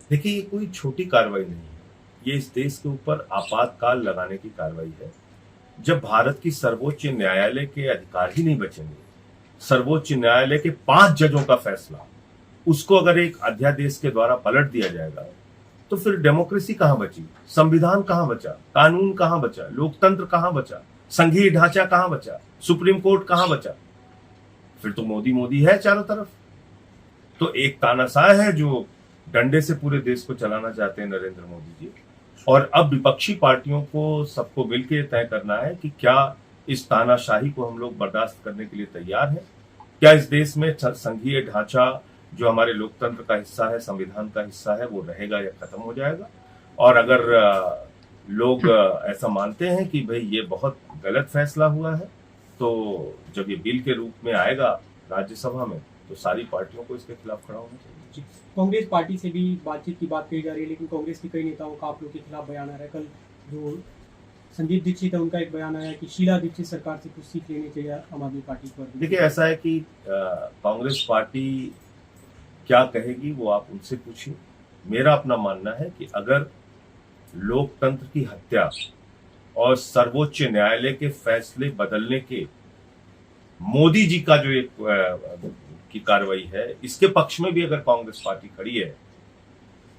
देखिए, ये कोई छोटी कार्रवाई नहीं है। ये इस देश के ऊपर आपातकाल लगाने की कार्रवाई है। जब भारत की सर्वोच्च न्यायालय के अधिकार ही नहीं बचेंगे, सर्वोच्च न्यायालय के 5 जजों का फैसला, उसको अगर एक अध्यादेश के द्वारा पलट दिया जाएगा, तो फिर डेमोक्रेसी कहां बची, संविधान कहां बचा, कानून कहां बचा, लोकतंत्र कहां बचा, संघीय ढांचा कहां बचा, सुप्रीम कोर्ट कहां बचा? फिर तो मोदी मोदी है चारों तरफ। तो एक तानाशाह है जो डंडे से पूरे देश को चलाना चाहते हैं नरेंद्र मोदी जी। और अब विपक्षी पार्टियों को सबको मिलकर तय करना है कि क्या इस तानाशाही को हम लोग बर्दाश्त करने के लिए तैयार हैं? क्या इस देश में संघीय ढांचा जो हमारे लोकतंत्र का हिस्सा है, संविधान का हिस्सा है, वो रहेगा या खत्म हो जाएगा? और अगर लोग ऐसा मानते हैं कि भाई ये बहुत गलत फैसला हुआ है, तो जब ये बिल के रूप में आएगा राज्यसभा में, तो सारी पार्टियों को इसके खिलाफ खड़ा होना चाहिए। कांग्रेस पार्टी से भी बातचीत की बात कही जा रही है, लेकिन कांग्रेस के कई नेताओं का आप लोग के खिलाफ बयान आ रहा है। कल जो संदीप दीक्षित है, उनका एक बयान आया कि शीला दीक्षित सरकार से कुछ सीख लेनी चाहिए आम आदमी पार्टी को। देखिए, ऐसा है कि कांग्रेस पार्टी क्या कहेगी वो आप उनसे पूछिए। मेरा अपना मानना है कि अगर लोकतंत्र की हत्या और सर्वोच्च न्यायालय के फैसले बदलने के मोदी जी का जो एक की कार्रवाई है, इसके पक्ष में भी अगर कांग्रेस पार्टी खड़ी है,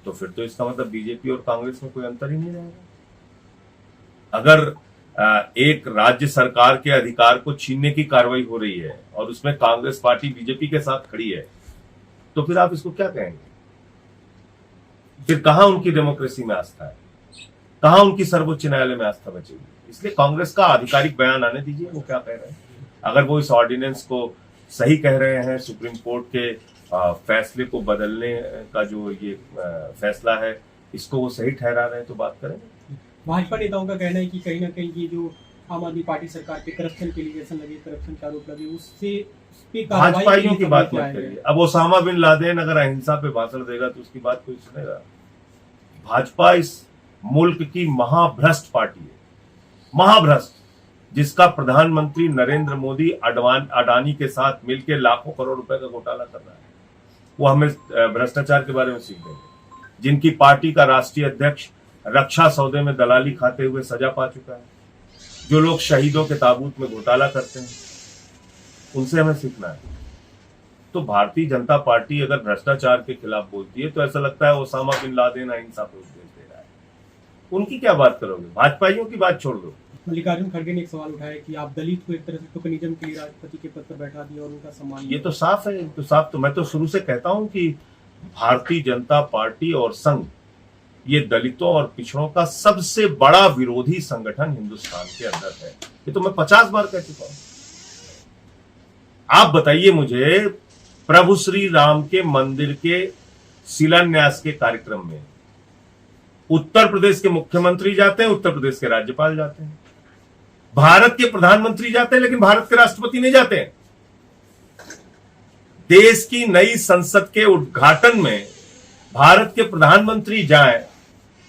तो फिर तो इसका मतलब बीजेपी और कांग्रेस में कोई अंतर ही नहीं रहेगा। अगर एक राज्य सरकार के अधिकार को छीनने की कार्रवाई हो रही है और उसमें कांग्रेस पार्टी बीजेपी के साथ खड़ी है, तो फिर आप इसको क्या कहेंगे? फिर कहां उनकी डेमोक्रेसी में आस्था है, कहां उनकी सर्वोच्च न्यायालय में आस्था बचेगी? इसलिए कांग्रेस का आधिकारिक बयान आने दीजिए, वो क्या कह रहे हैं। अगर वो इस ऑर्डिनेंस को सही कह रहे हैं, सुप्रीम कोर्ट के फैसले को बदलने का जो ये फैसला है, इसको वो सही ठहरा रहे हैं, तो बात करेंगे। भाजपा नेताओं का कहना है कि कहीं ना कहीं ये जो आम आदमी पार्टी सरकार पे करप्शन के एलिगेशन लगे, करप्शन के आरोप लगे, उससे भाजपाइयों की बात मत करिए। अब ओसामा बिन लादेन अगर अहिंसा पे भाषण देगा तो उसकी बात कोई सुनेगा? भाजपा इस मुल्क की महाभ्रष्ट पार्टी है, महाभ्रष्ट, जिसका प्रधानमंत्री नरेंद्र मोदी अडानी के साथ मिलकर लाखों करोड़ रुपए का घोटाला कर रहा है। वो हमें भ्रष्टाचार के बारे में सीख देंगे। जिनकी पार्टी का राष्ट्रीय अध्यक्ष रक्षा सौदे में दलाली खाते हुए सजा पा चुका है, जो लोग शहीदों के ताबूत में घोटाला करते हैं, उनसे हमें सीखना है। तो भारतीय जनता पार्टी अगर भ्रष्टाचार के खिलाफ बोलती है, तो ऐसा लगता है ओसामा बिन लादेन अहिंसा पे उपदेश दे रहा है। उनकी क्या बात करोगे? भाजपाइयों की बात छोड़ दो। मल्लिकार्जुन खड़गे ने एक सवाल उठाया कि आप दलित को एक तरह से टोकनिज्म के लिए राष्ट्रपति के पद पर बैठा दिया और उनका सम्मान। ये तो साफ है, तो साफ। तो मैं तो शुरू से कहता हूं कि भारतीय जनता पार्टी और संघ ये दलितों और पिछड़ों का सबसे बड़ा विरोधी संगठन हिंदुस्तान के अंदर है। ये तो मैं 50 बार कह चुका हूं। आप बताइए मुझे, प्रभु श्री राम के मंदिर के शिलान्यास के कार्यक्रम में उत्तर प्रदेश के मुख्यमंत्री जाते हैं, उत्तर प्रदेश के राज्यपाल जाते हैं, भारत के प्रधानमंत्री जाते हैं, लेकिन भारत के राष्ट्रपति नहीं जाते हैं। देश की नई संसद के उद्घाटन में भारत के प्रधानमंत्री जाएं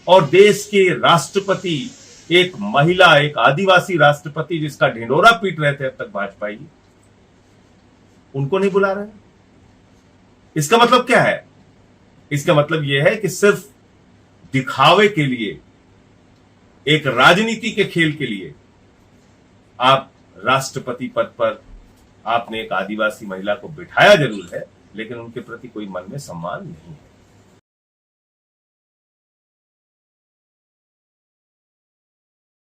और देश के राष्ट्रपति, एक महिला, एक आदिवासी राष्ट्रपति जिसका ढिंढोरा पीट रहे थे अब तक भाजपाई, उनको नहीं बुला रहे हैं। इसका मतलब क्या है? इसका मतलब यह है कि सिर्फ दिखावे के लिए, एक राजनीति के खेल के लिए आप राष्ट्रपति पद पर आपने एक आदिवासी महिला को बिठाया जरूर है, लेकिन उनके प्रति कोई मन में सम्मान नहीं है।